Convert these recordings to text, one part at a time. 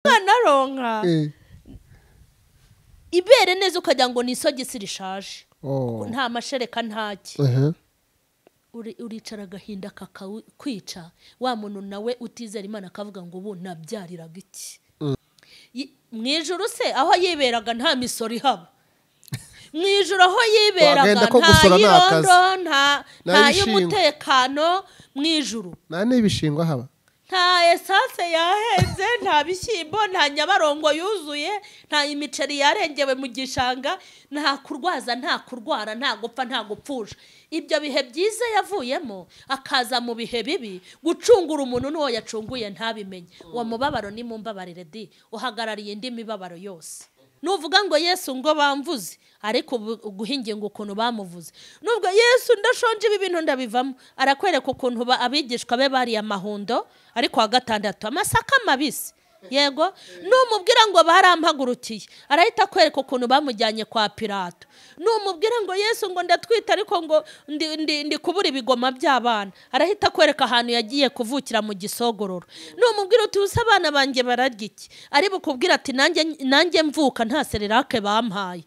naronka ibere neza ukagira ngo ni isogisi rishaje nta mashereka ntaki uricara agahinda kakakwica wa muntu nawe utizera Imana akavuga ngo ubu nabyariraga iki mwijuru se aho yiberaga nta misoro ihaba mwijuru aho yiberaga nta yirondo nta y'umutekano mwijuru nta n'ibishingwa haba nta esase yahenze nta bishyimbo nta nyabarongo yuzuye nta imiceri yarengewe mu gishanga nta kurwaza nta kurwara nta gupfa nta gupfusha ibyo bihe byiza yavuyemo akaza mu bihe bibi gucungura umuntu n'uwo yacunguye ntabimenye uwo mubabaro ni mumbabarire di uhagarariye indi mibabaro yose nuvuga ngo Yesu ngo bamvuze ariko guhingiye ngo ukuntu bamuvuze nubwo Yesu ndashonje ibi bintu ndabivamo arakwereka ukuntu abigishwa be bari amahundo ariko wa gatandatu amasaka mabisi yego numubwira ngo barampagurukiye arahita kwereka ukuntu bamujyanye kwa Pilato numubwira ngo Yesu ngo ndatwita ariko ngo ndi kubura ibigoma by'abana arahita kwereka ahantu yagiye kuvukira mu gisogororo numubwira uti usa abana banjye bararya iki ari bukubwira ati nanjye mvuka nta sererake bampaye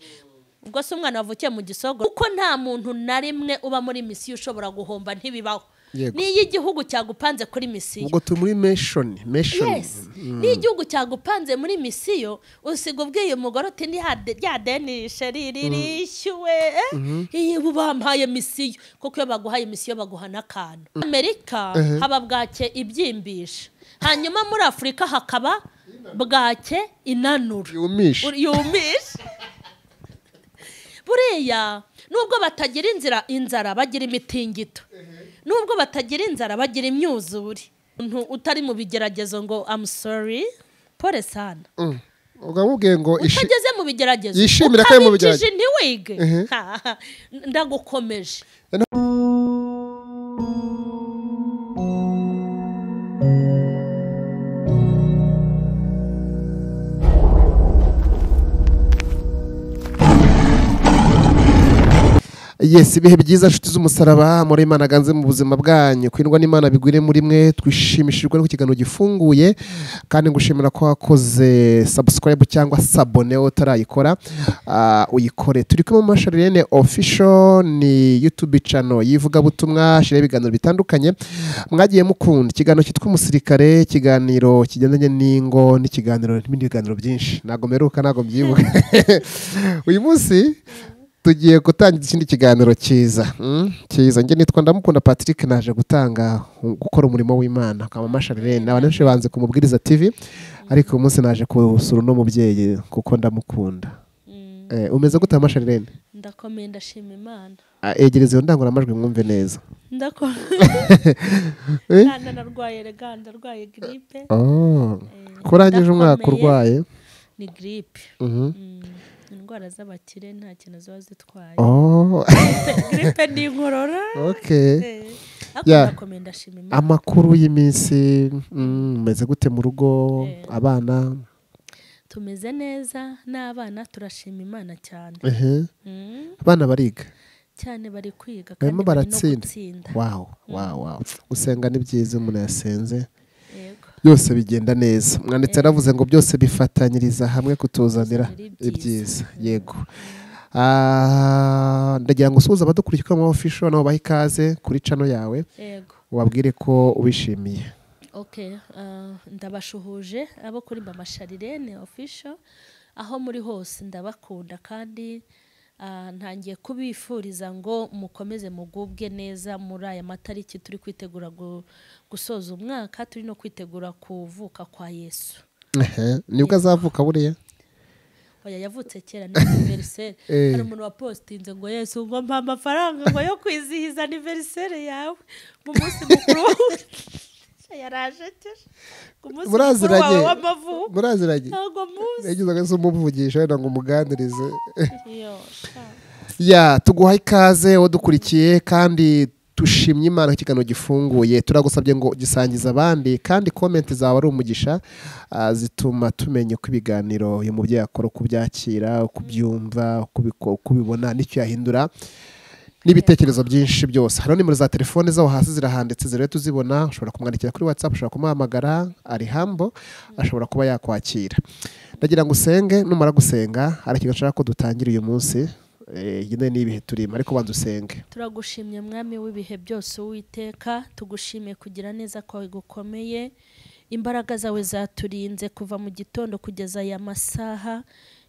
ubwo se umwana wavukiye mu gisogororo kuko nta muntu na rimwe uba muri misiyo ushobora guhomba ntibibaho niyo igihugu cyagupanze kuri misiyo ubwo tu muri mission niyo igihugu cyagupanze muri misiyo usiga ubwiye umugore uti ryadenishe ririshyuwe ubu bampaye misiyo kuko iyo baguhaye misiyo baguha n'akantu Amerika haba bwake ibyimbisha hanyuma muri Afurika hakaba bwake inanura yumisha buriya nubwo batagira inzara bagira imitingito nubwo batagira inzara bagira imyuzure utari mu bigeragezo ngo I'm sorry pole sana ugamubwiye ngo utageze mu bigeragezo yishimira ko mu bigeragezo ntiwige ndagukomeje Yes, ibihe byiza nshuti z'umusaraba muri Imana ganze mu buzima bwanyu kwindwa n'Imana bigwire muri mwe twishimishijwe no kiganiro gifunguye kandi ngushimira ko wakoze subscribe cyangwa s'abone utarayikora uyikore turi kumwe mu M.Charlene official ni YouTube channel yivuga butumwa shire ibiganiro bitandukanye mwagiye mukunda ikiganiro cyitwa umusirikare ikiganiro kigendanye n'ingo n'ikiganiro n'ibindi biganiro byinshi nago meruka nago mbyibuka uyu munsi tugiye gutangiza ikindi kiganiro cyiza nge nitwa Ndamukunda Patrick naje gukora umurimo w'Imana kwa M.Charlene abantu benshi banze kumubwiriza TV ariko uyu munsi naje kusura no mubyeyi kuko ndamukunda umeze gute M.Charlene ndakomeye ndashima Imana egereze yo ndangura amajwi mwumve neza ndarwaye grippe kurangije umwaka urwaye ni grippe indwara z'abakire nta kintu ziba zitwaye grippe ni inkorora amakuru y'iminsi meze gute mu rugo abana tumeze neza n'abana turashima Imana cyane abana bariga cyane bari kwiga kandi bari no gutsinda wow gusenga ni byiza umuntu yasenze byose bigenda neza mwanditse aravuze ngo byose bifatanyiriza hamwe kutuzanira ibyiza yego ndagira ngo usuhuze abadukurikira mu official nabo baha ikaze kuri channel yawe ubabwire ko ubishimiye ndabashuhuje abo kuri M.Charlene official aho muri hose ndabakunda kandi ntangiye kubifuriza ngo mukomeze mugubwe neza muri aya matariki turi kwitegura gusoza umwaka turi no kwitegura kuvuka kwa Yesu nibwo azavuka buriya oya yavutse kera ni anniversaire hari umuntu wapostinze ngo Yesu ngo mpa amafaranga ngo yo kwizihiza anniversaire yawe mu munsi mukuru yaraje muraziranye yagize ngo umuvugisha wenda ngo umuganirize tuguha ikaze wadukurikiye kandi tushimye Imana ikiganiro gifunguye turagusabye ngo gisangiza abandi kandi comment zawe ari umugisha zituma tumenya ko ibiganiro uyu mubyeyi akora kubyakira kubyumva kubibona n'icyo yahindura n'ibitekerezo byinshi byose. Hano nimero za telefone zaho hasi zirahanditse zirebe tuzibona, ushobora kumwandikira kuri WhatsApp, ushobora kumuhamagara, ari hambo, ashobora kuba yakwakira. Ndagira ngo usenge, numara gusenga hari ikintu nshaka ko dutangira uyu munsi. Yine n'ibihe turimo ariko banza usenge. Turagushimye mwami w'ibihe byose Uwiteka, tugushimiye kugira neza kwawe gukomeye. Imbaraga zawe zaturinze kuva mu gitondo kugeza aya masaha.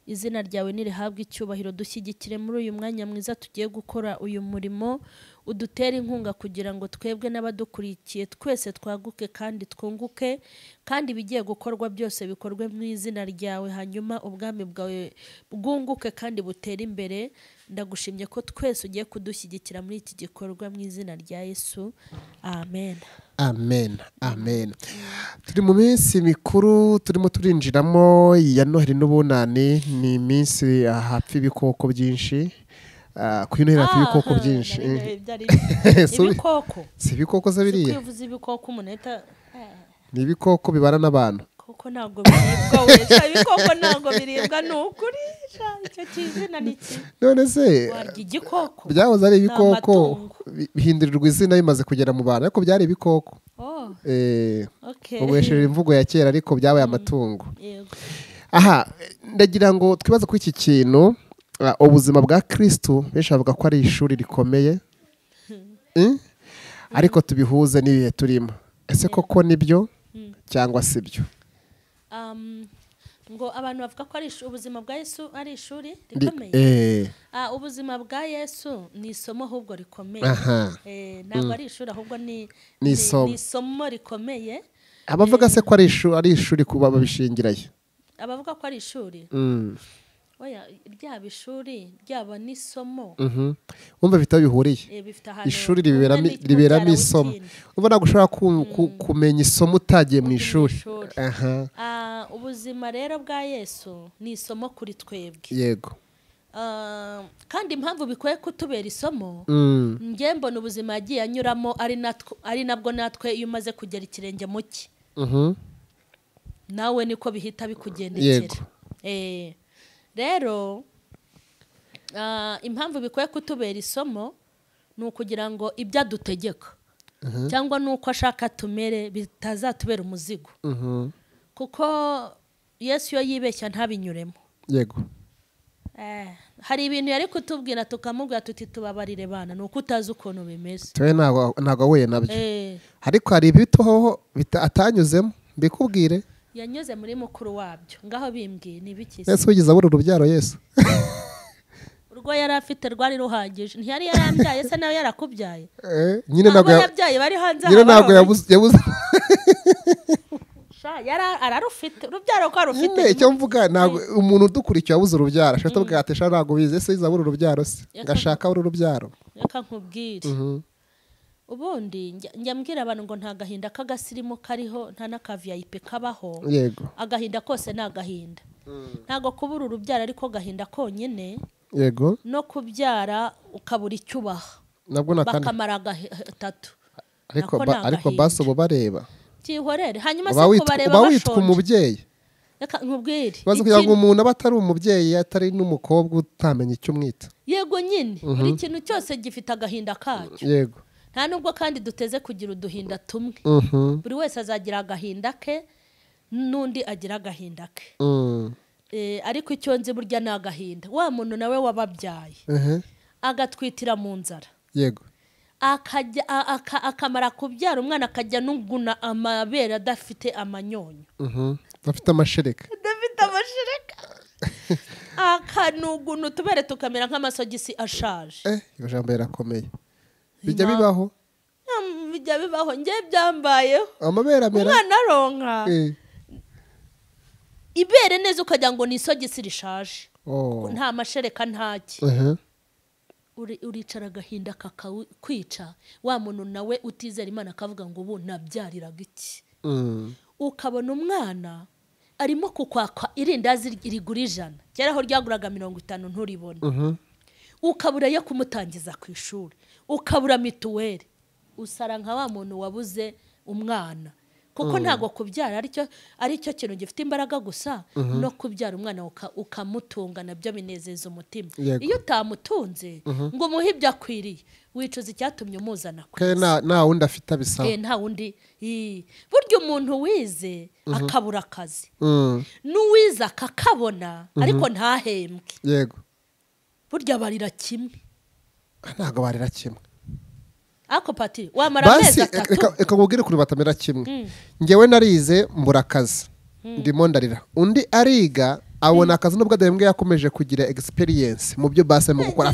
Izina ryawe nirihabwa icyubahiro, dushyigikire muri uyu mwanya mwiza tugiye gukora uyu murimo, udutera inkunga kugira ngo twebwe n'abadukurikiye twese twaguke kandi twunguke, kandi bigiye gukorwa byose bikorwe mu izina ryawe, hanyuma ubwami bwawe bwunguke kandi butere imbere. Ndagushimye ko twese ugiye kudushyigikira muri iki gikorwa mu izina rya Yesu, amen. Amen, amen. Turi mu minsi mikuru turimo turinjiramo ya Noheli n'Ubunani, ni iminsi hapfa ibikoko byinshi. Kuyu Noheli hapfa ibikoko byinshi. Ibikoko? Si ibikoko se biriya? Kuvuza ibikoko umuneta. Ni ibikoko bibana n'abantu. Koko ntabwo biribwa wese, ibikoko ntabwo biribwa n'ukuri. Icyo kizina niki? None se warya igikoko? Byahoze ari ibikoko bihindurirwa izina bimaze kugera mu bantu, ariko byari ibikoko. Okay. Ubwesheje imvugo ya kera ariko byabaye amatungo. Yego. Aha, ndagira ngo twibaze ku iki kintu, ubuzima bwa Kristo benshi bavuga ko ari ishuri rikomeye. Ariko tubihuze n'ibihe turimo. Ese koko nibyo cyangwa si byo? Ngo abantu bavuga ko ari ubuzima bwa Yesu ari ishuri rikomeye. Ubuzima bwa Yesu ni isomo ahubwo rikomeye. Ntabwo ari ishuri ahubwo ni isomo rikomeye. Abavuga se ko ari ishuri kuba babishingiraye? Abavuga ko ari ishuri? Oya, ryaba ishuri ryaba n'isomo. Wumva bifite bihuriye. Ishuri riberamo isomo. Uba ntabwo ushobora kumenya isomo utagiye mu ishuri. Ubuzima rero bwa Yesu ni isomo kuri twebwe. Yego. Kandi impamvu bikwiye kutubera isomo, njye mbona ubuzima yagiye anyuramo ari nabwo natwe iyo umaze kugera ikirenge mu cye, nawe niko bihita bikugendekera. Rero impamvu bikwiye kutubera isomo ni ukugira ngo ibyo adutegeka cyangwa nuko ashaka tumere bitazatubera umuzigo. Kuko Yesu yo yibeshya ntabinyuremo. Yego. Hari ibintu yari kutubwira tukamubwira tuti tubabarire bana, nuko utazi ukuntu bimeze. Twe ntago ahuye nabyo. Ariko hari ibitoho atanyuzemo, mbikubwire. Yanyuze muri mukuru wabyo. Ngaho bimbwiye ni biki? Yesu wigize abura urubyaro Yesu. Urwo yari afite rwari ruhagije. Ntiyari yarambyaye se nawe yarakubyaye? Nyine ntabwo yabyaye bari hanze. Nyine ntabwo yabuze. Ararufite urubyaro ko arufite. Nyine icyo mvuga ntabwo umuntu udukurikiye abuze urubyaro. Ashaka tubwira ati sha ntabwo bize se yiza abura urubyaro se. Ngashaka abura urubyaro. Reka nkubwire. Ubundi njya mbwira abantu ngo nta gahinda k'agasirimu kariho, nta n'aka VIP kabaho. Yego. Agahinda kose ni agahinda. Ntabwo kubura urubyaro ariko gahinda konyine. Yego. No kubyara ukabura icyo ubaha. Nabwo nakane. Bakamara gatatu. Ariko baso bo bareba. Cyihorere. Hanyuma se kubareba bashonje. Witwa umubyeyi. Reka nkubwire. Bazo kugira ngo umuntu abatari umubyeyi atari n'umukobwa utamenya icyo umwita. Yego nyine. Buri kintu cyose gifite agahinda kacyo. Yego. Nta nubwo kandi duteze kugira uduhinda tumwe. Buri wese azagira agahinda ke n'undi agira agahinda ke. Ariko icyo nzi burya ni agahinda. Wa muntu nawe wababyaye agatwitira mu nzara. Yego. Akamara kubyara umwana akajya nuguna amabere adafite amanyonyo. Afite amashereka. Akanuguna utubere tukamera nk'amasogisi ashaje. Iyo jambo yarakomeye. Bijya bibaho? Bijya bibaho, njye byambayeho. Amabere amera. Umwana aronka. Ibere neza ukagira ngo ni isogisi rishaje. Nta mashereka ntaki. Uricara agahinda kakakwica. Wa muntu nawe utizera Imana akavuga ngo ubu nabyariraga iki. Ukabona umwana arimo kukwaka irindazi rigura 100. Kera aho ryaguraga 50 nturibona. Ukabura yo kumutangiza ku ishuri. Ukabura mituweli. Usara nka wa muntu wabuze umwana. kuko ntago kubyara aricyo kintu gifite imbaraga gusa no kubyara umwana ukamutunga nabyo binezeza umutima. Iyo utamutunze ngo umuhe ibyo akwiriye wicuza icyatumye umuzana ku isi. Nta wundi afite abisaba. Nta wundi. Burya umuntu wize akabura akazi n'uwize akakabona ariko ntahembwe. Yego. Burya barira kimwe. Ntago barira kimwe. Ako pati wamara amezi 3. Eka nkubwire kuri batamera kimwe. Ngewe narize mbura akazi ndimo ndarira. Undi ariga abona akazi nubwo adahembwe yakomeje kugira experience mu byo base mu gukora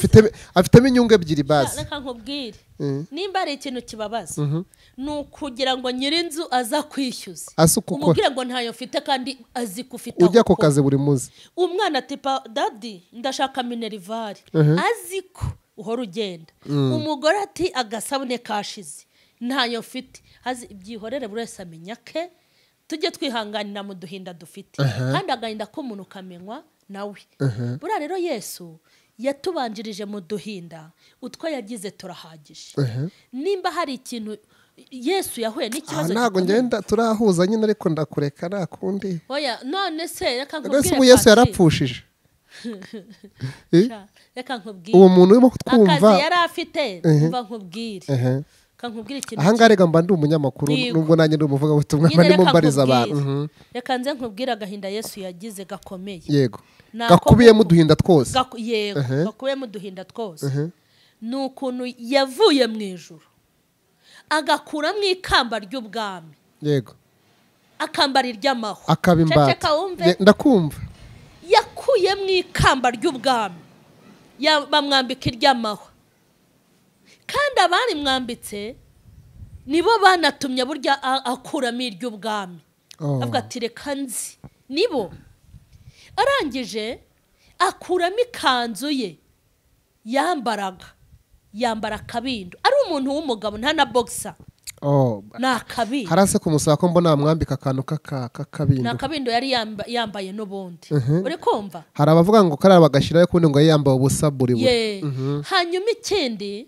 afitemo inyungu ebyiri base. Reka nkubwire nimba ari ikintu kibabaza nukugira ngo nyirinzu aza kwishyuza umubwire ngo ntayo mfite kandi azi kufite ujya ko kaze buri muzi. Umwana tipa daddy ndashaka minerivare azi ko uhora ugenda. Umugore ati agasabune kashize ntayo mfite azi ibyihorere buri wese amenya ke tujye twihanganira mu duhinda dufite kandi agahinda ko umuntu kamenywa nawe. Buriya rero Yesu yatubanjirije mu duhinda utwo yagize turahagije. Nimba hari ikintu Yesu yahuye n'ikibazo ntago ngenda turahuza nyine ariko ndakureka nakundi. Oya none se reka nkubwire ko Yesu yarapfushije. Reka nkubwire uwo muntu urimo kutwumva akazi yari afite umva nkubwire. Aha rega mba ndi umunyamakuru nubwo nanjye ndi umuvuga butumwa mba ndimo mbariza abantu. Reka nze nkubwire agahinda Yesu yagize gakomeye. Yego. Gakubiyemo uduhinda twose. Yego gakubiyemo uduhinda twose. Nukuntu yavuye mu ijuru agakura mu ikamba ry'ubwami. Yego. Akambara iry'amahwa. Akabimbata. Ndakumva. Yakuye mu ikamba ry'ubwami bamwambika iry'amahwa. Kandi abari mwambitse nibo banatumye burya akuramo iry'ubwami. Avuga ati reka nzi nibo. Arangije akuramo ikanzu ye yambara akabindo. Ari umuntu w'umugabo nta na boxer. Na kabindo. Harase kumusaba ko mbona mwambika akantu k'akabindo. Na kabindo yari yambaye n'ubundi. Uri kumva? Hari abavuga ngo karaba bagashirayo kundi ngo yambaye ubusa buri buri. Hanyuma ikindi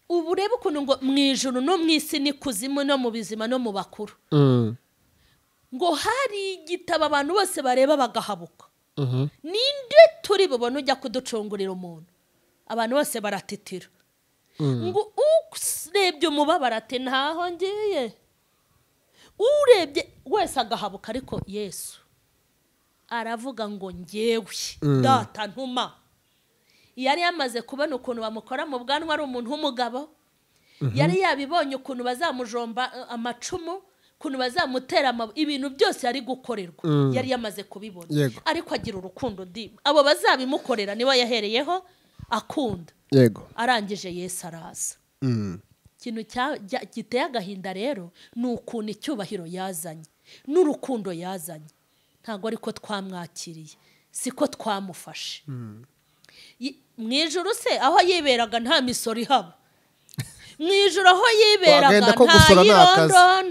uburebe ukuntu ngo mu ijuru no mu isi ni kuzimu no mu bizima no mu bakuru. Ngo hari igitabo abantu bose bareba bagahabuka. Ninde turi bubone ujya kuducungurira umuntu? Abantu bose baratitira. Ngo urebye umubabara ati ntaho ngiye. Urebye wese agahabuka ariko Yesu aravuga ngo ngewe data ntuma. Yari yamaze kubona ukuntu bamukora mu bwanwa ari umuntu w'umugabo. Yari yabibonye ukuntu bazamujomba amacumu, ukuntu bazamutera ibintu byose yari gukorerwa. Yari yamaze kubibona. Ariko agira urukundo ndi. Abo bazabimukorera nibo yahereyeho akunda. Yego. Arangije Yesu araza. Ikintu giteye agahinda rero ni ukuntu icyubahiro yazanye n'urukundo yazanye. Ntago ariko twamwakiriye, siko twamufashe. Mwijuru se aho yiberaga nta misoro ihaba. Mwijuru aho yiberaga nta yirondo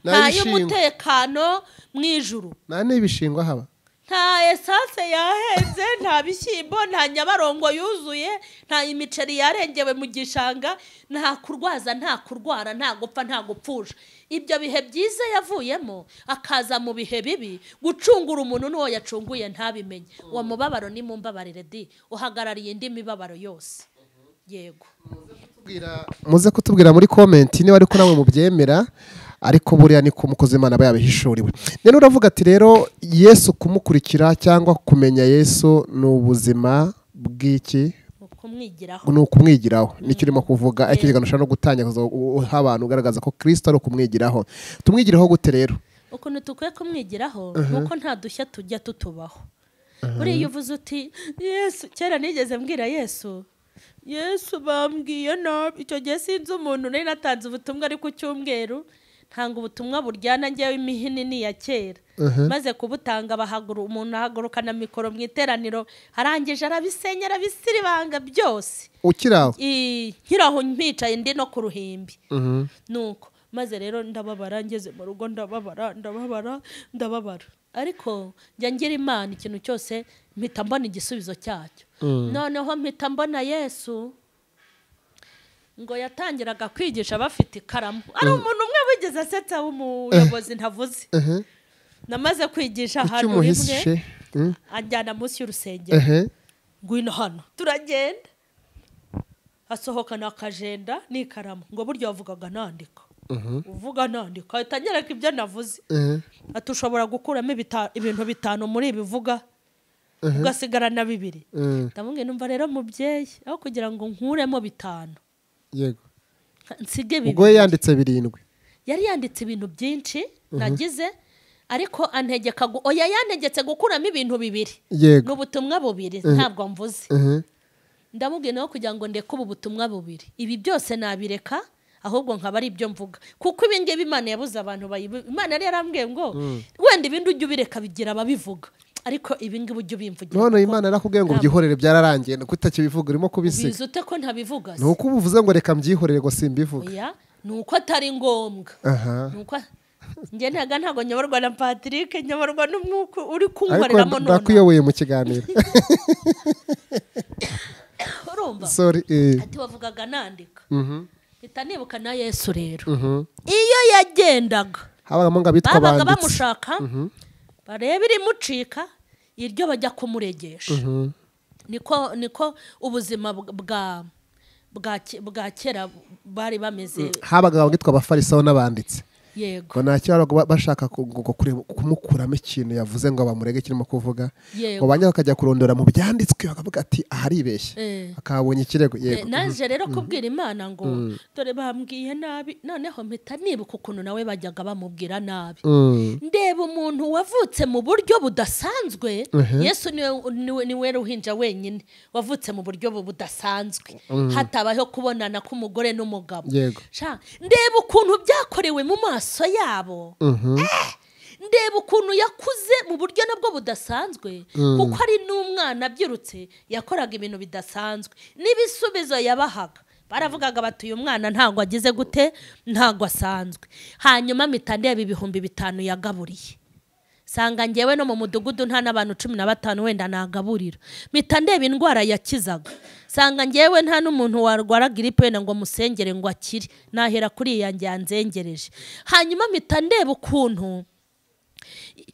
nta y'umutekano mwijuru. Nta n'ibishingwa haba. Nta esase yahenze nta bishyimbo nta nyabarongo yuzuye nta imiceri yarengewe mu gishanga nta kurwaza nta kurwara nta gupfa nta gupfusha. Ibyo bihe byiza yavuyemo akaza mu bihe bibi gucungura umuntu n'uwo yacunguye ntabimenye. Uwo mubabaro ni mumbabarire di uhagarariye indi mibabaro yose. Yego. Muze kutubwira muri comment niba ariko namwe mubyemera. Ariko buriya ni kumukoze Imana bayabihishuriwe. Nene uravuga ati rero Yesu kumukurikira cyangwa kumenya Yesu n'ubuzima bw'iki kumwigiraho. No kumwigiraho nicyo urimo kuvuga ikiganiro no gutanya abantu ugaragaza ko Kristo ari kumwigiraho. Tumwigiraho gute rero? Ukuntu tukwiye kumwigiraho nuko nta dushya tujya tutubaho. Buriya uvuze uti Yesu kera nigeze mbwira Yesu bambwiye nabi. Icyo gihe sinzi umuntu nari natanze ubutumwa ari ku cyumweru ntanga ubutumwa buryana ngewe imihini ni ya kera. Maze kubutanga umuntu ahaguruka na mikoro mu iteraniro arangije arabisenya arabisiribanga byose. Ukiraho? Nkiraho mpicaye ndi no ku ruhimbi. Nuko maze rero ndababara ngeze mu rugo ndababara. Ariko njya ngira Imana ikintu cyose mpita mbona igisubizo cyacyo. Noneho mpita mbona Yesu ngo yatangiraga kwigisha bafite ikaramu ari umuntu umwe wigeze asetsa w'umuyobozi ntavuze namaze kwigisha ahantu rimwe anjyana munsi y'urusengero ngwino hano turagenda asohokana akajenda n'ikaramu ngo buryo wavugaga nandika uvuga nandika itanyereka ibyo navuze ati ushobora gukuramo ibintu bitanu muri ibivuga ugasigarana 2 ndamubwiye numva rero mubyeyi aho kugira ngo nkuremo 5 yego nsige 2 ubwo yanditse 7 yari yanditse ibintu byinshi nagize ariko antegeka oya yantegetse gukuramo ibintu 2 n'ubutumwa 2 ntabwo mvuze ndamubwiye no kugira ngo ndeke ubu butumwa 2 ibi byose nabireka ahubwo nkaba ari ibyo mvuga kuko ibingibi Imana yabuze abantu Imana yari yarambwiye ngo wenda ibindi ujye ubireka bigira ababivuga ariko ibingibi ujye ubimvugira none Imana yarakubwiye ngo byihorere byararangiye kutakibivuga urimo kubisiga bizute ko ntabivuga nuko ubuvuze ngo reka mbyihorere ngo simbivuga oya nuko atari ngombwa nuko nge ntago nyoborwa na Patrick nyoborwa n'umwuka uri kunkoreramo none ndakuyoboye mu kiganiro urumva ati wavugaga nandika itanibuka na Yesu rero iyo yagendaga habagamo ngo abitwa banditse bamushaka bareba irimucika iryo bajya kumuregesha niko ubuzima bwa kera bari bameze habaga abitwa abafarisayo n'abanditsi yego nacyo bashaka kumukuramo ikintu yavuze ngo bamurege kirimo kuvuga ngo banya bakajya kurondora mu byanditswe bakavuga ati aharibeshye akabonye ikirego yego naje rero kubwira Imana ngo dore bambwiye nabi noneho mpita nibuka ukuntu nawe bajyaga bamubwira nabi ndeba umuntu wavutse mu buryo budasanzwe Yesu niwe ruhinja wenyine wavutse mu buryo budasanzwe hatabaho kubonana k'umugore n'umugabo ndeba ukuntu byakorewe mu maso yabo ndeba ukuntu yakuze mu buryo nabwo budasanzwe kuko ari n'umwana abyirutse yakoraga ibintu bidasanzwe n'ibisubizo yabahaga baravugaga bati uyu mwana ntago agize gute ntago asanzwe hanyuma mpita ndeba 5,000 yagaburiye sanga ngewe no mu mudugudu nta n'abantu 15 wenda nagaburira mpita ndeba indwara yakizaga sanga ngewe nta n'umuntu warwara gripe ngo musengere ngo akire nahera kuri yanjye yanzengereje hanyuma mpita ndeba ukuntu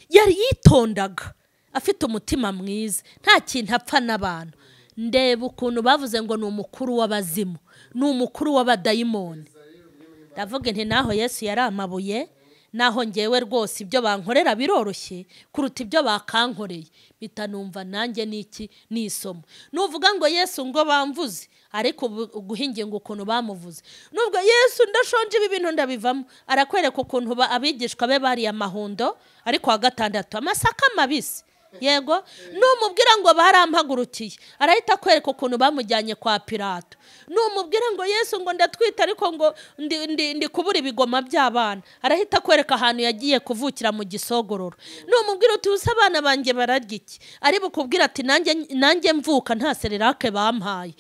yari yitondaga afite umutima mwiza nta kintu apfa n'abantu ndeba ukuntu bavuze ngo ni umukuru w'abazimu ni umukuru w'abadayimoni ndavuga nti naho Yesu yari amabuye naho ngewe rwose ibyo bankorera biroroshye kuruta ibyo bakankoreye bitanumva nanjye niki nisomo nuvuga ngo Yesu ngo bamvuze ariko guhinginga ukuntu bamuvuze nubwo Yesu ndashonje ibi bintu ndabivamo arakwereka ukuntu abigishwa be bari amahundo ariko wa 6 amasaka mabisi yego numubwira ngo barampagurukiye arahita kwereka ukuntu bamujyanye kwa Pilato numubwira ngo Yesu ngo ndatwita ariko ngo ndi kubura ibigoma by'abana arahita kwereka ahantu yagiye kuvukira mu gisogororo numubwira uti usa abana banjye bararya iki ari bukubwira ati nanjye mvuka nta sererake bampaye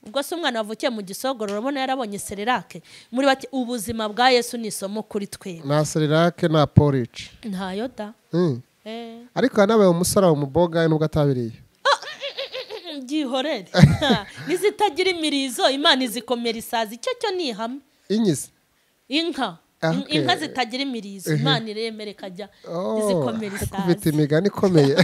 ubwo se umwana wavukiye mu gisogororo ubona yarabonye sererake muri bati ubuzima bwa Yesu ni isomo kuri twe na sererake na porridge ntayo da ariko nawe umusara umuboga nubwo atabiriye gihorere nizitagira imirizo Imana izikomera isazi cyo ni hamwe inyizi inka zitagira imirizo Imana iremere kajya izikomera isazi kubita imigani ikomeye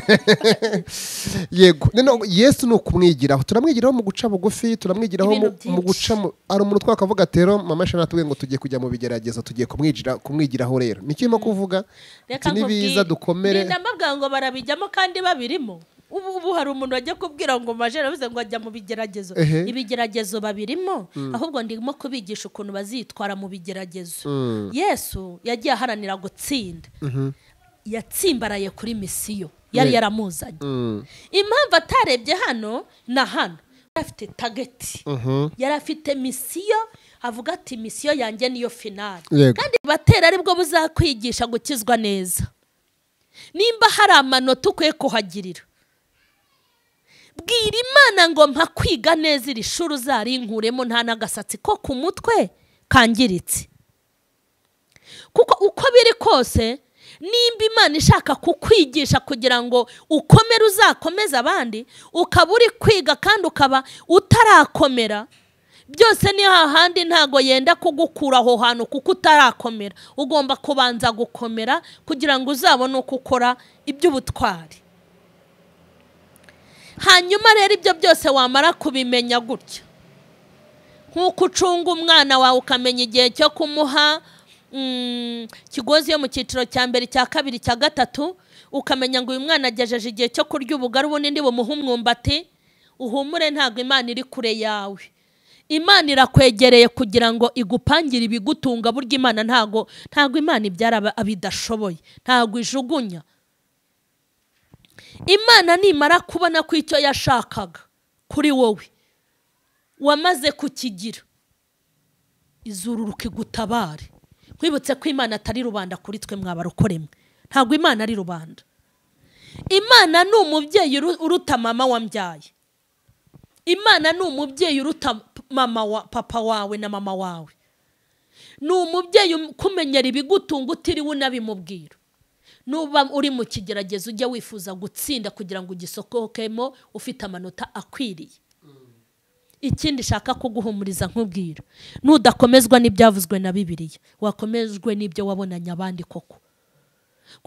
yego none Yesu no kumwigiraho turamwigiraho mu guca bugufi turamwigiraho mu guca ari umuntu twakavuga tero mama shana tuwe ngo tugiye kujya mu bigeragezo tugiye kumwigiraho rero nikimo kuvuga nibiza dukomere ndamabwa ngo barabijyamo kandi babirimo ubu hari umuntu wajya kubwira ngo majera bize ngo ajya mu bigeragezo ibigeragezo babirimo ahubwo ndimo kubigisha ukuntu bazitwara mu bigeragezo Yesu yagiye aharanira gutsinda yatsimbaraye kuri Misiyo yari yaramuzanye impamvu atarebye hano na hano afite target yari afite Misiyo avuga ati Misiyo yanjye niyo finale kandi batera aribwo buzakwigisha gukizwa neza nimba hari amanota ukwiye kuhagirira bwira Imana ngo mpa kwiga neza iri shuri uzarinkuremo nta n'agasatsi ko ku mutwe kangiritse kuko uko biri kose nimba Imana ishaka kukwigisha kugira ngo ukomere uzakomeza abandi ukaba uri kwiga kandi ukaba utarakomera byose ni hahandi ntago yenda kugukura aho hantu kuko utarakomera. Ugomba kubanza gukomera kugira ngo uzabone uko ukora iby'ubutwari. Hanyuma rero ibyo byose wamara kubimenya gutya, nk'uko ucunga umwana wawe ukamenya igihe cyo kumuha kigozi yo mu cyiciro cya mbere, cya kabiri, cya gatatu, ukamenya ngo uyu mwana agejeje igihe cyo kurya ubugari, ubundi ndi bumuhe umwumbati. Uhumure, ntabwo Imana iri kure yawe. Imana irakwegereye kugira ngo igupangire ibigutunga. Burya Imana ntago Imana ibyara abidashoboye, ntago ijugunya. Imana nimara kubona ko icyo yashakaga kuri wowe wamaze kukigira, izururuka igutabare. Kwibutse ko Imana atari rubanda kuri twe mwabarokoremwe. Ntago Imana ari rubanda. Imana ni umubyeyi uruta mama wambyaye. Imana ni umubyeyi uruta papa wawe na mama wawe. Ni umubyeyi kumenyera ibigutunga utiriwe unabimubwira. Nuba uri mu kigeragezo ujya wifuza gutsinda kugira ngo ugisokokemo ufite amanota akwiriye. Ikindi shaka kuguhumuriza nkubwira, nudakomezwa n'ibyavuzwe na Bibiliya, wakomejwe n'ibyo wabonanye abandi koko.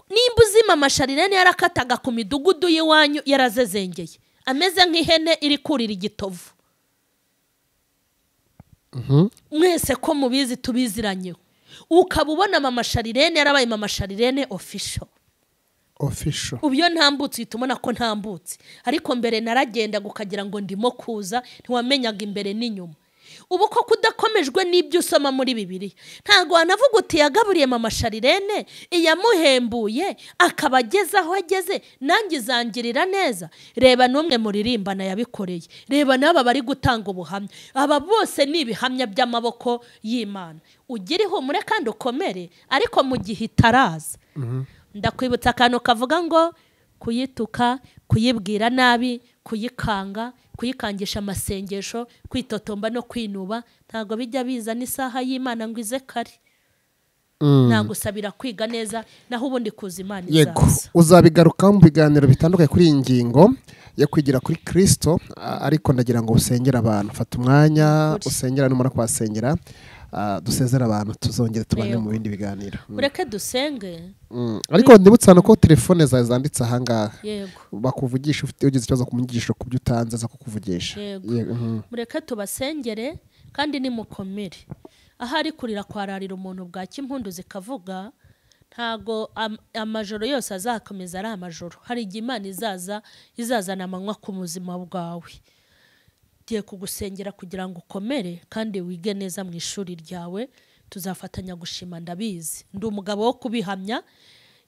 Nimba uzima M.Charlene yarakataga ku midugudu y'iwanyu yarazezengeye, ameze nk'ihene iri kurira igitovu. Mwese ko mubizi tubiziranyeho. Ukaba ubona M.Charlene yarabaye M.Charlene official. Ubyo ntambutse itumona ko ntambutse, ariko mbere naragenda gukagira ngo ndimo kuza, ntiwamenyaga imbere n'inyuma. Ubu ko kudakomejwe n'ibyo usoma muri Bibiliya, ntago wanavuga uti yagaburiye M.Charlene iyamuhembuye akabageza aho ageze, nanjye izangirira neza. Reba n'umwe muririmbana yabikoreye, reba n'aba bari gutanga ubuhamya. Aba bose ni ibihamya by'amaboko y'Imana. Ugire ihumure kandi ukomere, ariko mu gihe itaraza. Ndakwibutsa akantu kavuga ngo kuyituka, kuyibwira nabi, kuyikanga, kuyikangisha amasengesho, kwitotomba no kwinuba, ntago bijya biza n'isaha y'Imana ngo ize kare. Nagusabira kwiga neza, naho ubundi kuza Imana izaza. Yego, uzabigaruka mu biganiro bitandukanye kuri iyi ngingo yo kwigira kuri Kristo, ariko ndagira ngo usengera abantu. Fata umwanya usengera, numara kwasengera dusezera abantu, tuzongera tubane mu bindi biganiro. Ureke dusenge. Ariko ndibutsana ko telefone zawe zanditse aha ngaha. Yego. Bakuvugisha ufite ugize ikibazo kumugisha ku byo utanze za kukuvugisha. Yego. Mureke tubasengere kandi nimukomere. Ahari kurira kwararira umuntu bwa kimpundu zikavuga, ntago amajoro yose azakomeza ari amajoro. Hari igihe Imana izazana amanywa ku muzima bwawe. Giye kugusengera kugira ngo ukomere kandi wige neza mu ishuri ryawe. Tuzafatanya gushima, ndabizi. Ndi umugabo wo kubihamya.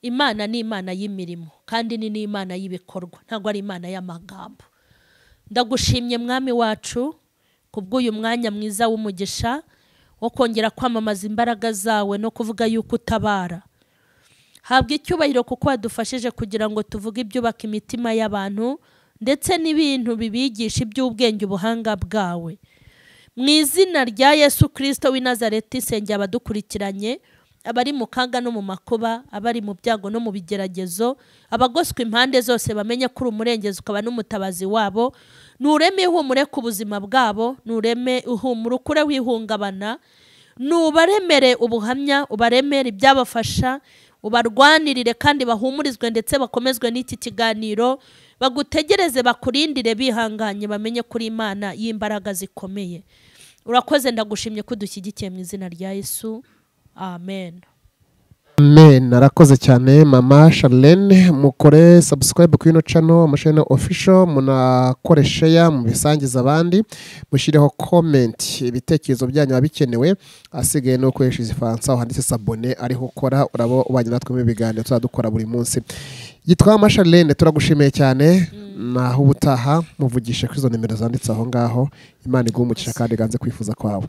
Imana ni Imana y'imirimo kandi ni Imana y'ibikorwa, ntago ari Imana y'amagambo. Ndagushimye Mwami wacu kubw'uyu mwanya mwiza w'umugisha wo kongera kwamamaza imbaraga zawe no kuvuga yuko utabara. Habwa icyubahiro kuko wadufashije kugira ngo tuvuge ibyubaka imitima y'abantu ndetse n'ibintu bibigisha iby'ubwenge ubuhanga bwawe. Mu izina rya Yesu Kristo w'i Nazareti sengera abadukurikiranye, abari mu kaga no mu makuba, abari mu byago no mu bigeragezo, abagoswe impande zose bamenye kuri umurengezi ukaba n'umutabazi wabo. Nureme ihumure ku buzima bwabo, nureme ihumure ukure wihungabana, nubaremere ubuhamya, ubaremere ibyabafasha, ubarwanirire kandi bahumurizwe ndetse bakomezwe n'iki kiganiro. Bagutegereze bakurindire bihanganye, bamenye kuri Imana y'imbaraga zikomeye. Urakoze, ndagushimye ko dushyigikiye mu izina rya Yesu. Amen. Amen. Arakoze cyane M.Charlene. Mukore subscribe kuri ino channel M.Charlene official, munakore share, mubisangiza abandi, mushireho comment, ibitekerezo byanyu abikenewe. Asigaye no kwesha izifansa handitse s'abonner ariho ukora, urabo ubanye natwe mu biganiro tuzadukora buri munsi. Yitwa M.Charlene, turagushimiye cyane. Naho ubutaha muvugishe kuri zo numero zanditse aho ngaho. Imana iguhe umugisha kandi ganze kwifuza kwawe.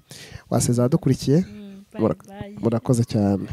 Wasezera dukurikiye. Murakoze cyane.